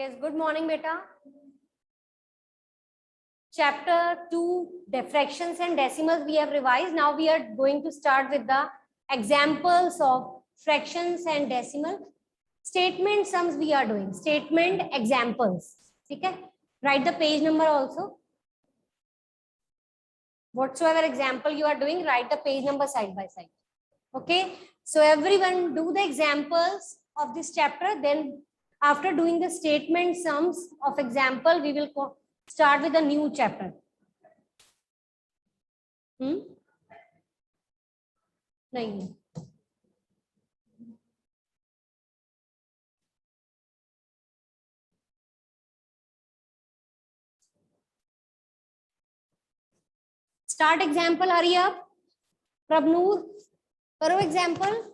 Yes, good morning, beta. Chapter 2, fractions and decimals we have revised. Now we are going to start with the examples of fractions and decimal. Statement sums we are doing. Statement examples. Okay? Write the page number also. Whatsoever example you are doing, write the page number side by side. Okay? So everyone do the examples of this chapter. Then after doing the statement sums of example, we will start with a new chapter. नहीं. Start example, hurry up. Prabnoor, करो example.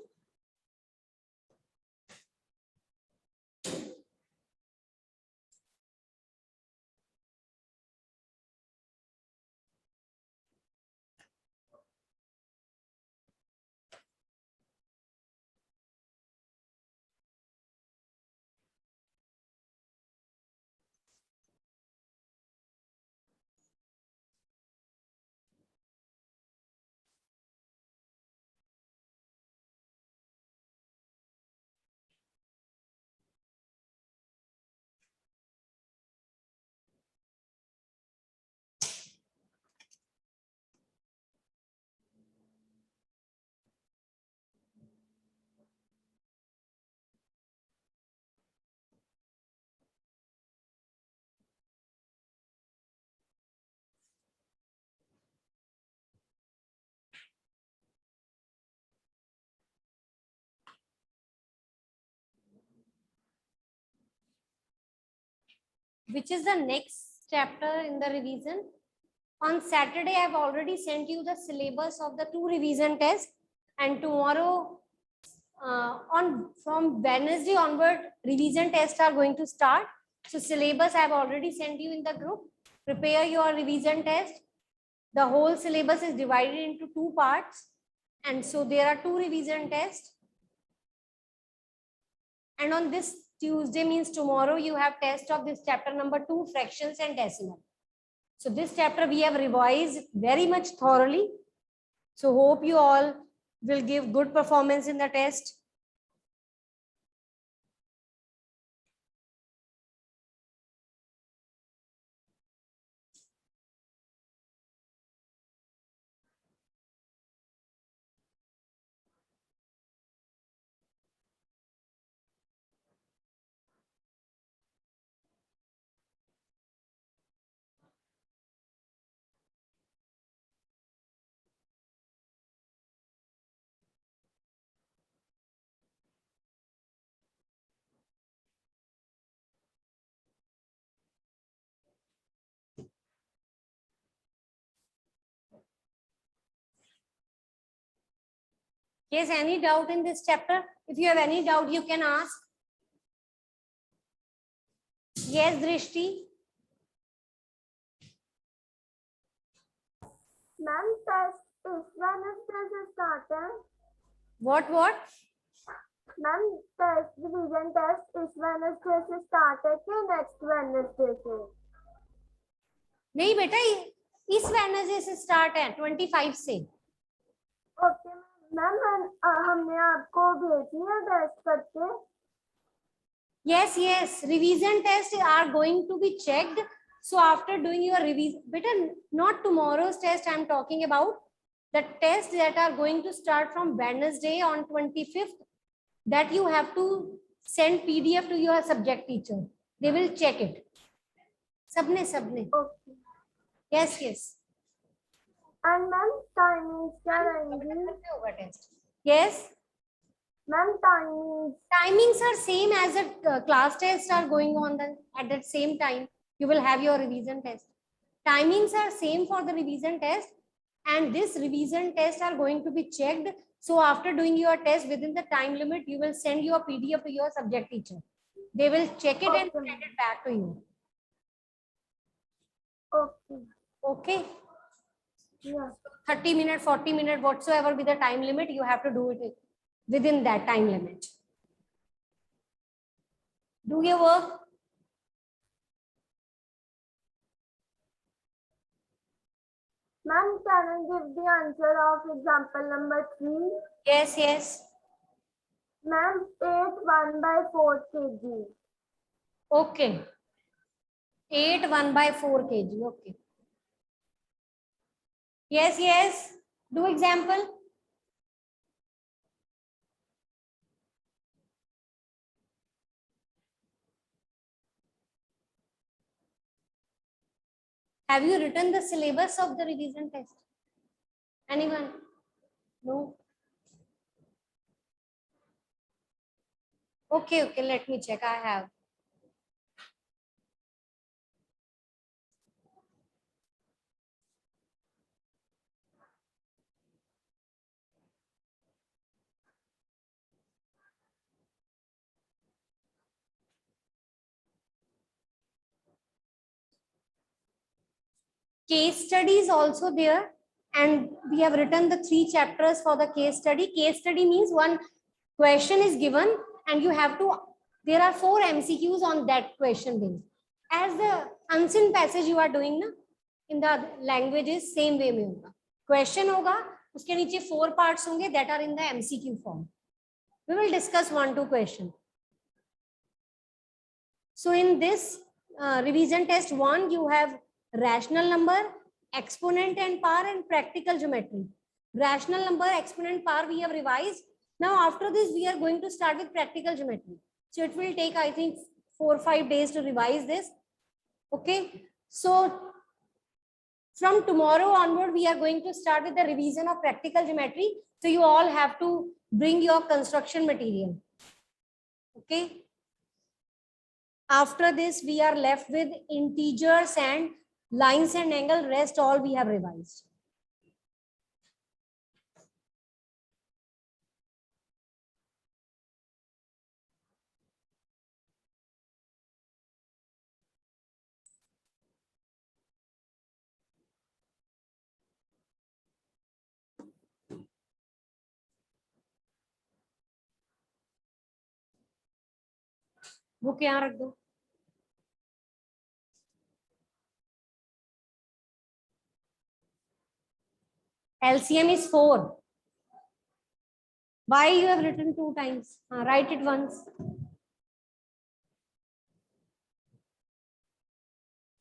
Which is the next chapter in the revision? On Saturday, I have already sent you the syllabus of the 2 revision tests, and tomorrow, from Wednesday onward, revision tests are going to start. So syllabus I have already sent you in the group. Prepare your revision test. The whole syllabus is divided into 2 parts, and so there are 2 revision tests. And on this Tuesday, means tomorrow, you have test of this chapter number 2, fractions and decimal. So this chapter we have revised very much thoroughly. So hope you all will give good performance in the test. Yes, any doubt in this chapter? If you have any doubt, you can ask. Yes, Drishti. Ma'am, test is when is this started? What? Ma'am, test revision test is when is this started till next Wednesday से. नहीं बेटा, इस Wednesday से start है 25 से. Okay, ma'am हमने आपको भेजी है टेस्ट करके. Yes, revision tests are going to be checked. So after doing your revision, better not tomorrow's test I am talking about, the tests that are going to start from Wednesday on 25th, that you have to send PDF to your subject teacher. They will check it. Sabne. Okay. Yes. And ma'am, timings क्या रहेंगी? Yes. Ma'am, timings are same as the class tests are going on at that same time. You will have your revision test. Timings are same for the revision test, and this revision test are going to be checked. So after doing your test within the time limit, you will send your PDF to your subject teacher. They will check it and send it back to you. Okay. Yeah. 30 minutes, 40 minutes, whatsoever be the time limit, you have to do it within that time limit. Do your work. Ma'am, can I give the answer of example number 3? Yes, yes. Ma'am, 8 1 by 4 kg. Okay. 8 1 by 4 kg. Okay. Yes, yes. Do example. Have you written the syllabus of the revision test? Anyone? No. Okay, okay. Let me check. I have. Case study is also there, and we have written the 3 chapters for the case study. Case study means one question is given and you have to, there are 4 MCQs on that question based. As the unseen passage you are doing na, in the languages same way में होगा. Question होगा, उसके नीचे 4 parts होंगे that are in the MCQ form. We will discuss 1-2 question. So in this revision test 1, you have rational number, exponent and power, and practical geometry. Rational number, exponent, power we have revised. Now after this we are going to start with practical geometry. So it will take, I think, 4 or 5 days to revise this. Okay. So from tomorrow onward we are going to start with the revision of practical geometry. So you all have to bring your construction material. Okay. After this, we are left with integers and lines and angle. Rest all we have revised. Book यहाँ रख दो. LCM is 4. Why you have written 2 times? Write it once.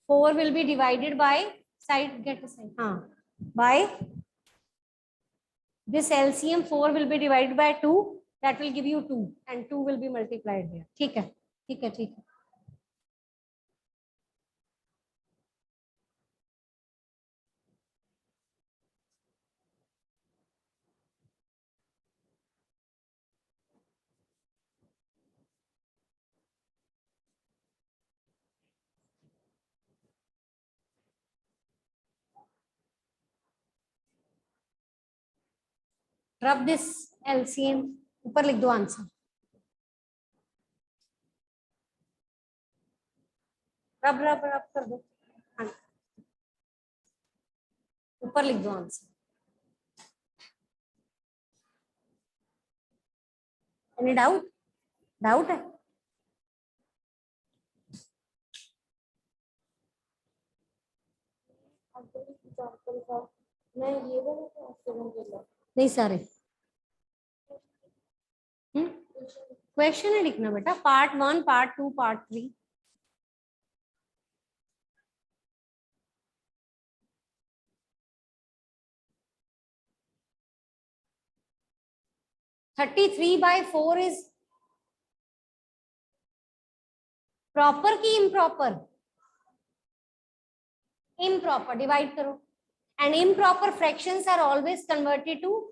4 will be divided by side. Get a side. By this LCM 4 will be divided by 2. That will give you 2, and 2 will be multiplied here. ठीक है, ठीक है, ठीक है. Rub this LCM. ऊपर लिख दो answer. रब रब रब कर दो. ऊपर लिख दो आंसर. Any doubt? डाउट है? नहीं सारे क्वेश्चन है लिखना बेटा. Part 1, part 2, part 3. (33 by 4 is proper की improper? Improper. Divide करो. And improper fractions are always converted to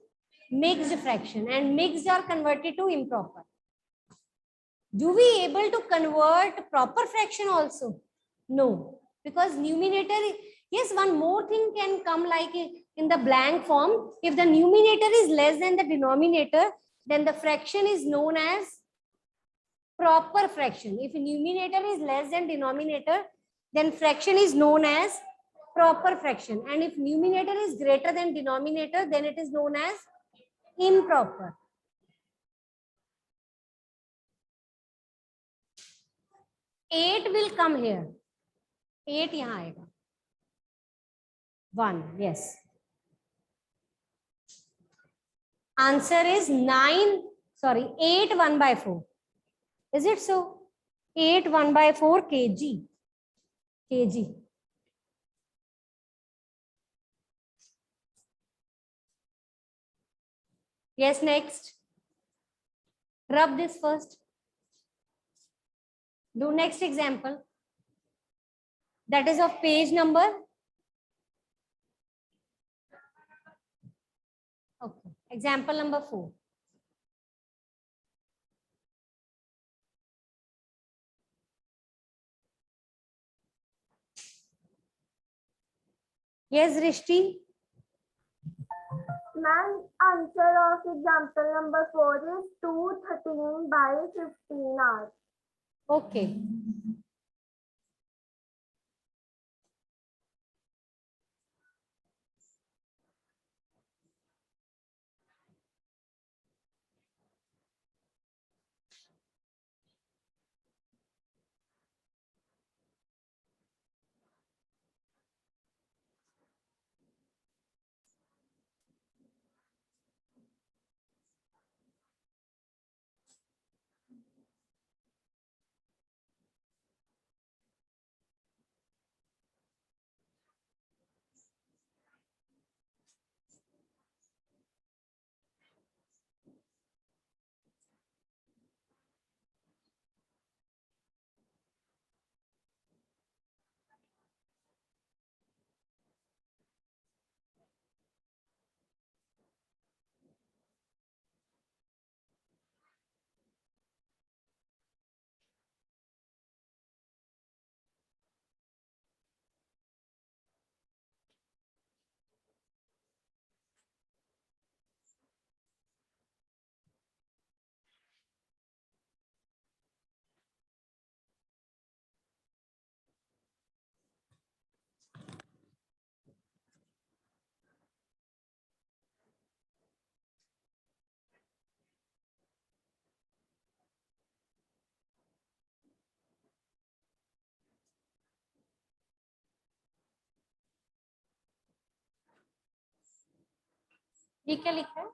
mixed fraction, and mixed are converted to improper. Do we able to convert proper fraction also? No, because numerator. Yes, one more thing can come like in the blank form. If the numerator is less than the denominator, then the fraction is known as proper fraction. If numerator is less than denominator, then fraction is known as proper fraction. And if numerator is greater than denominator, then it is known as improper. Eight will come here. 8 यहाँ आएगा. 1, yes. Answer is 8 1 by 4. Is it so? 8 1 by 4 kg. Kg. Yes, next. Rub this first. Do next example. That is of page number. Okay. Example number 4. Yes, Rishti. Ma'am, answer of example number 4 is 213 by 15 hours. Okay. ये क्या लिखा है?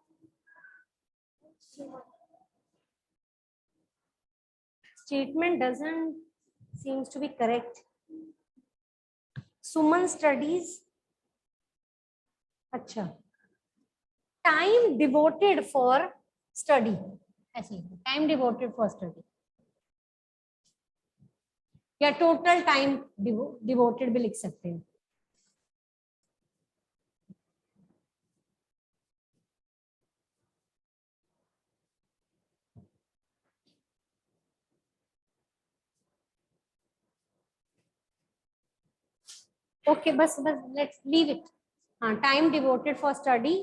Statement doesn't seems to be correct. Suman studies. अच्छा. Time devoted for study. ऐसे लिखो. Time devoted for study. या total time devoted भी लिख सकते हैं. ओके बस लेट्स लीव इट. हाँ, time devoted for study.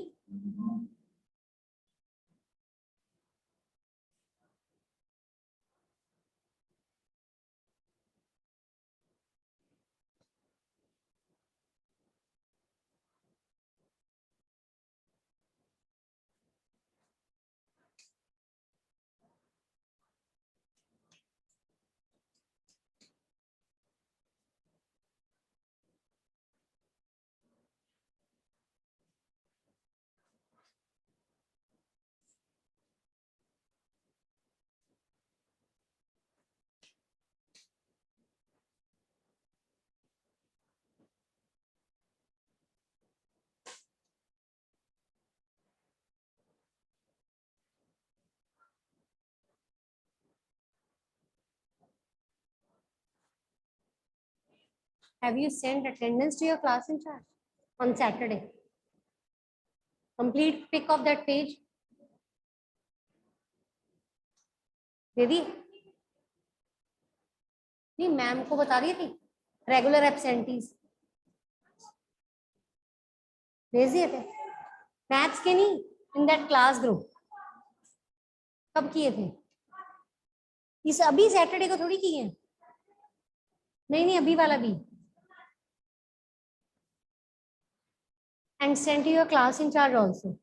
Have you sent attendance to your class in charge on Saturday? Complete pic of that page. दीदी नहीं, ma'am को बता रही थी. रेगुलर एब्सेंटीज भेज दिए थे. मैथ्स के नहीं, इन दैट क्लास ग्रुप. कब किए थे? इस अभी सैटरडे को थोड़ी किए हैं. नहीं नहीं, अभी वाला भी. And send to your class in charge also.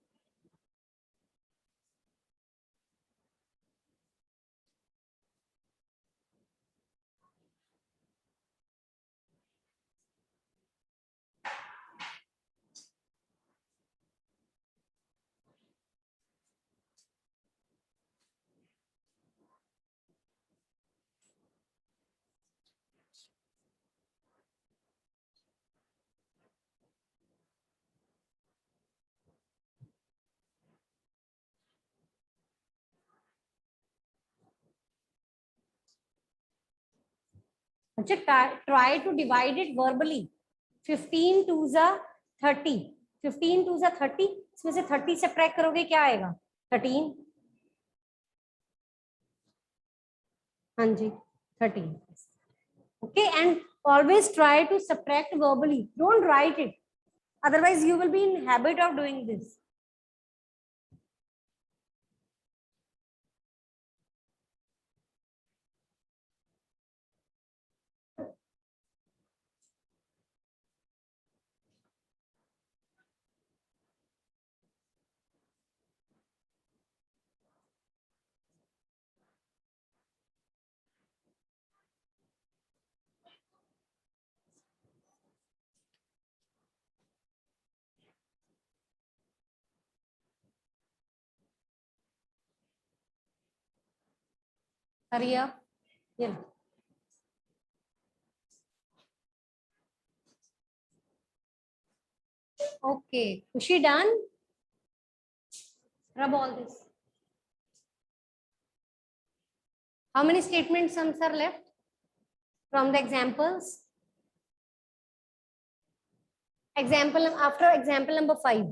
अच्छा, try to divide it verbally. 15 2 जा 30, 15 2 जा 30, इसमें से 30 सब्ट्रैक्ट करोगे क्या आएगा? 13। हाँ जी, 13. Okay, and always try to subtract verbally. Don't write it. Otherwise, you will be in habit of doing this. Hurry up. Yeah. Okay, Khushi done? Rub all this. How many statement sums are left from the examples? Example after example number 5.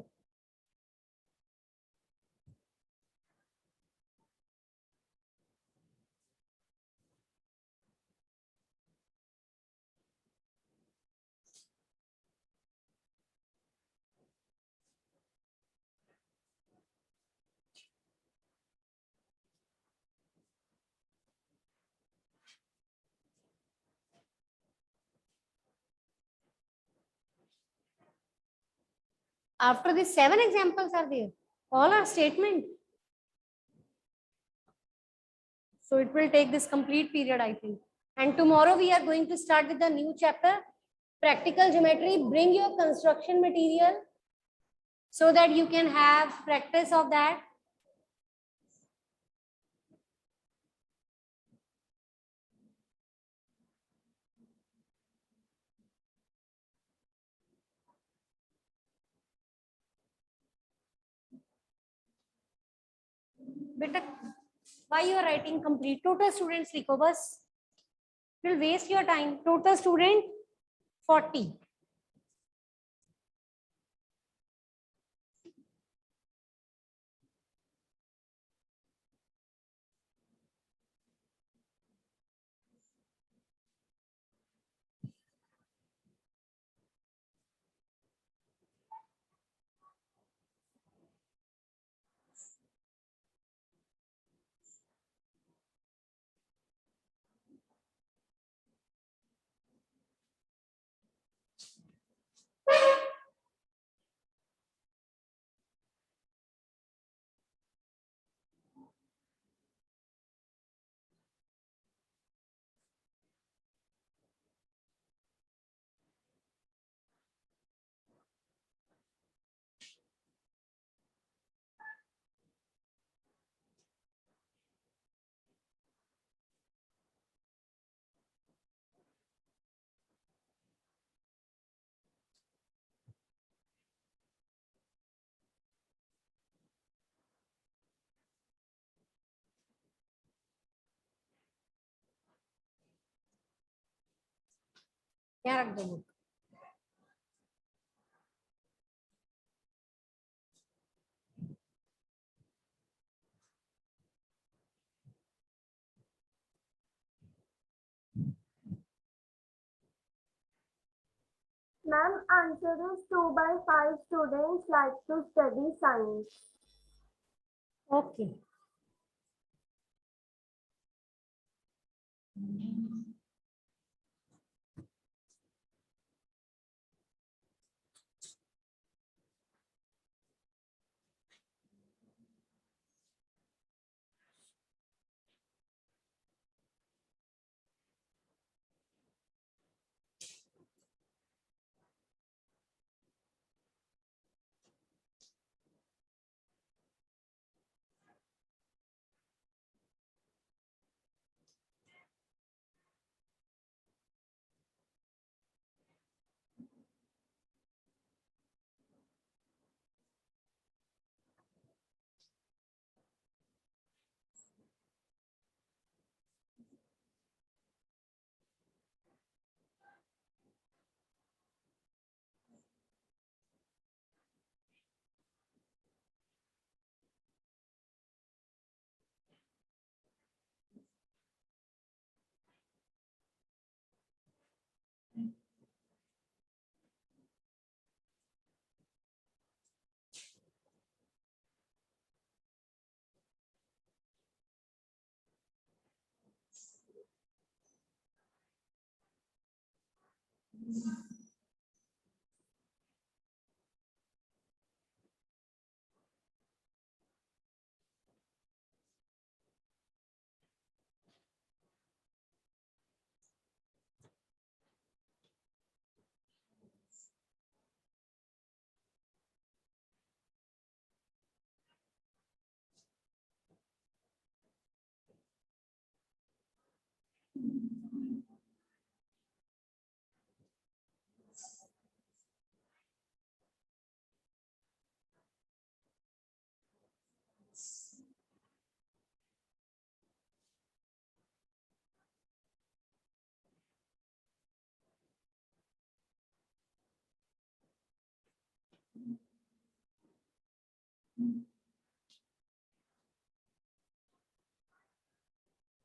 After the 7 examples are there, all are statement. So it will take this complete period, I think. And tomorrow we are going to start with the new chapter, practical geometry. Bring your construction material so that you can have practice of that. Beta, why you are writing complete? Total students लिखो बस. It will waste your time. Total student 40. क्या रख दो book? Ma'am, answer is 2 by 5 students like to study science. Okay.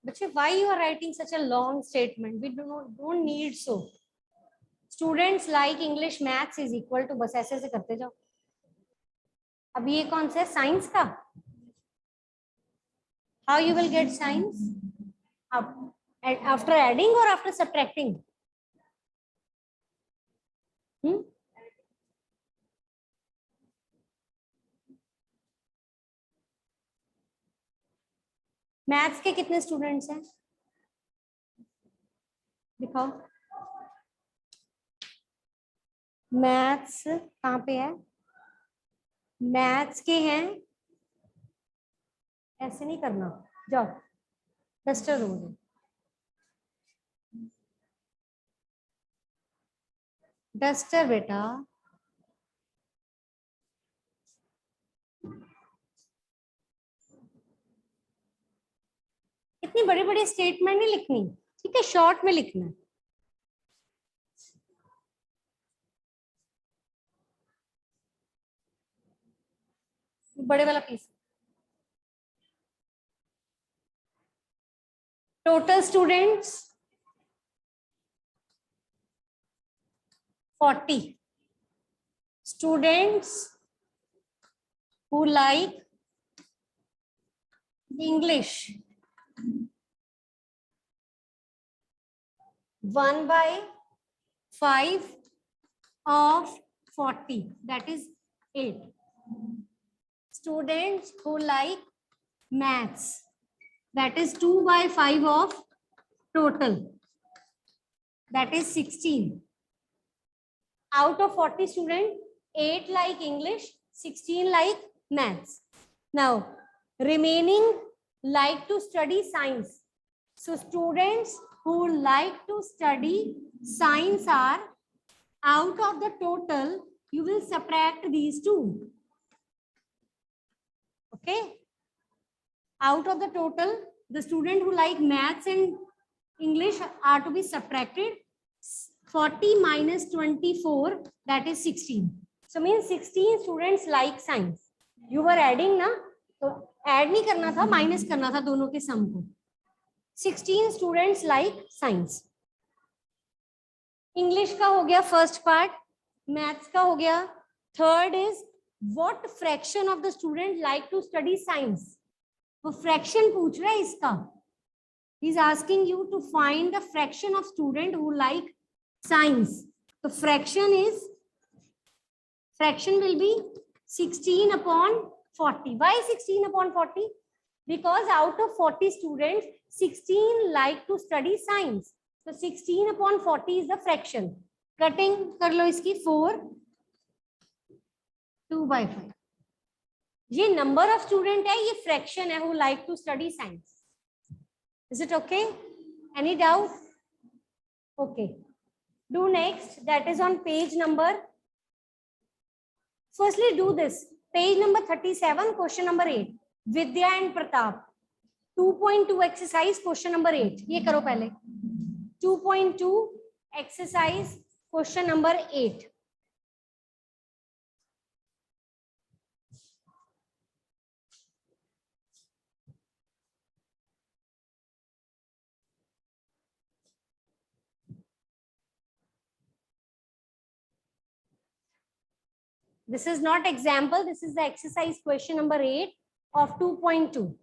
बच्चे, why you are writing such a long statement? We don't need so. Students like English, maths is equal to, बस ऐसे ऐसे करते जाओ. अब ये कौन सा है? साइंस का. How you will get science? After adding or after subtracting? Maths के कितने स्टूडेंट्स हैं? दिखाओ. मैथ्स कहाँ पे है? मैथ्स के हैं, ऐसे नहीं करना. जाओ डस्टर हो जाओ. डस्टर बेटा. इतनी बड़ी बड़ी स्टेटमेंट नहीं लिखनी, ठीक है, शॉर्ट में लिखना है. बड़े वाला piece. Total students 40. Students who like English 1/5 of 40, that is 8. Students who like maths, that is 2/5 of total, that is 16. Out of 40 students, 8 like English, 16 like maths. Now, remaining like to study science. So students who like to study science are, out of the total, you will subtract these two. Okay? Out of the total, the student who like maths and English are to be subtracted. 40 minus 24, that is 16. So means 16 students like science. You were adding ना, तो add नहीं करना था, minus करना था दोनों के sum को. 16 students like science. English का हो गया first part, maths का हो गया. Third is what fraction of the student like to study science. वो fraction पूछ रहा है इसका. He is asking you to find the fraction of student who like science. The fraction will be 16 upon 40. Why 16 upon 40? Because out of 40 students, 16 like to study science. So 16 upon 40 is the fraction. Cutting कर लो इसकी 4, 2/5. ये number of student है, ये fraction है who like to study science. Is it okay? Any doubt? Okay. Do next, that is on page number. Firstly, do this. Page number 37, question number 8. Vidya and Pratap. 2.2 exercise, question number 8. ये करो पहले. 2.2 exercise, question number 8. This is not example. This is the exercise question number 8 of 2.2.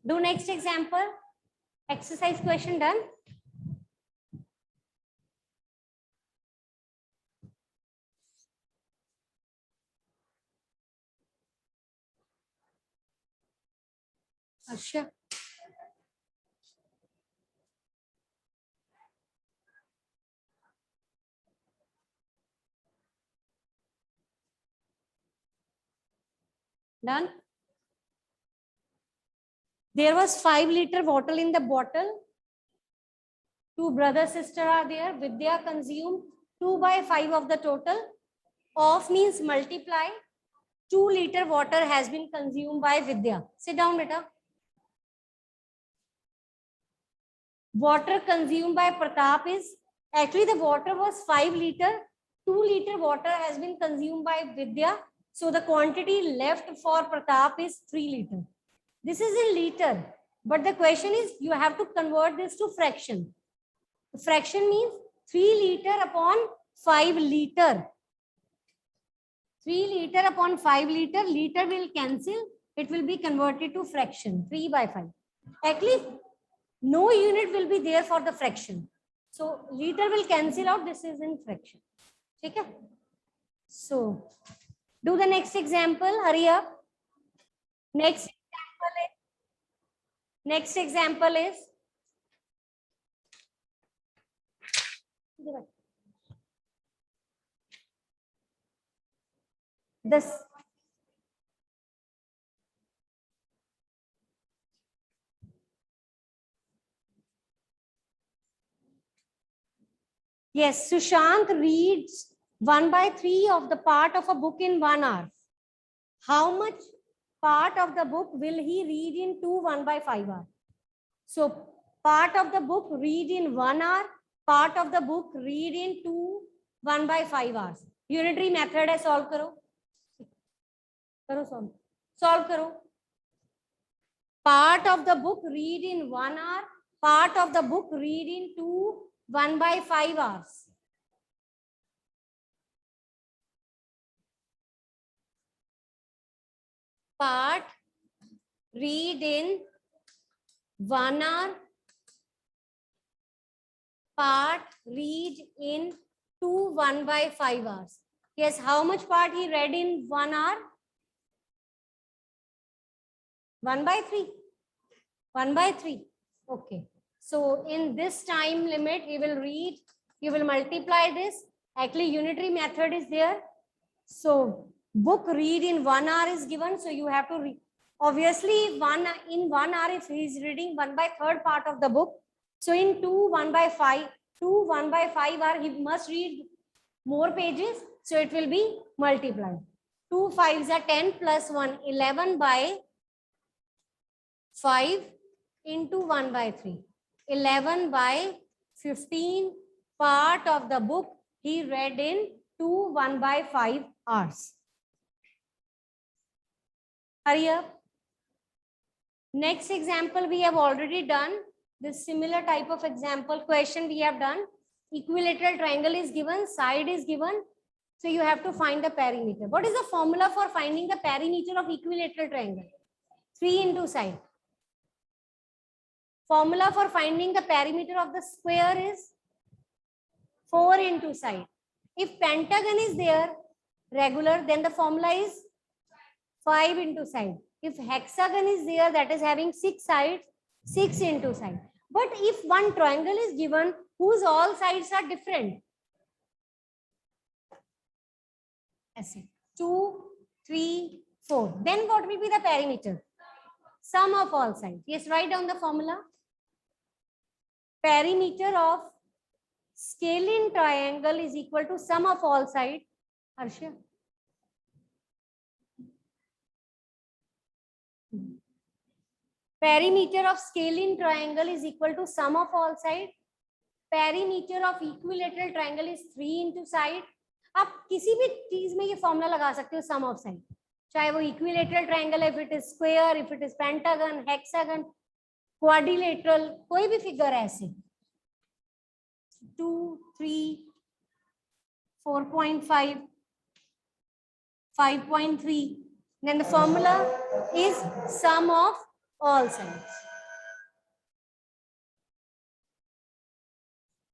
Do next example. Exercise question done. Asha. Done. There was 5-liter water in the bottle. Two brother sister are there. Vidya consumed 2/5 of the total. Of means multiply. 2-liter water has been consumed by Vidya. Sit down, beta. Water consumed by Pratap is, actually the water was 5-liter. 2-liter water has been consumed by Vidya. So the quantity left for Pratap is 3-liter. This is in liter. But the question is, you have to convert this to fraction. Fraction means 3-liter upon 5-liter. 3-liter upon 5-liter, liter will cancel. It will be converted to fraction, 3/5. Actually, no unit will be there for the fraction. So liter will cancel out. This is in fraction. Okay? So do the next example. Hurry up. Next example is this. Yes, Sushant reads 1/3 of the part of a book in 1 hour. How much part of the book will he read in 2 1/5 hours? So part of the book read in 1 hour, part of the book read in 2 1/5 hours. Unitary method है, solve करो. करो solve. Solve करो. Part of the book read in 1 hour, part of the book read in 2 1/5 hours. Part read in 1 hour, part read in 2 1/5 hours. Yes, how much part he read in 1 hour? 1/3. 1/3. Okay. So in this time limit, he will read, you will multiply this. Actually, unitary method is there. So book read in 1 hour is given. So you have to read. Obviously, in 1 hour, if he is reading 1/3 part of the book. So in 2 1/5 hour, he must read more pages. So it will be multiplied. 2 5s are 10 plus 1, 11/5 into 1/3. 11/15 part of the book he read in 2 1/5 hours. Hurry up. Next example we have already done. This similar type of example question we have done. Equilateral triangle is given, side is given. So you have to find the perimeter. What is the formula for finding the perimeter of equilateral triangle? 3 into side. Formula for finding the perimeter of the square is 4 into side. If pentagon is there, regular, then the formula is 5 into side. If hexagon is there, that is having 6 sides, 6 into side. But if one triangle is given whose all sides are different, 2, 3, 4, then what will be the perimeter? Sum of all sides. Yes, write down the formula. Perimeter of scalene triangle is equal to sum of all sides. Harsha. Perimeter of scalene triangle is equal to sum of all sides. Perimeter of equilateral triangle is 3 into side. आप किसी भी चीज में ये formula लगा सकते हो, सम of side, चाहे वो इक्विलेटरल ट्रायंगल है, if it is square, if it is pentagon, hexagon, quadrilateral, कोई भी फिगर ऐसे 2, 3, 4.5, 5.3, then the formula is sum of all sides.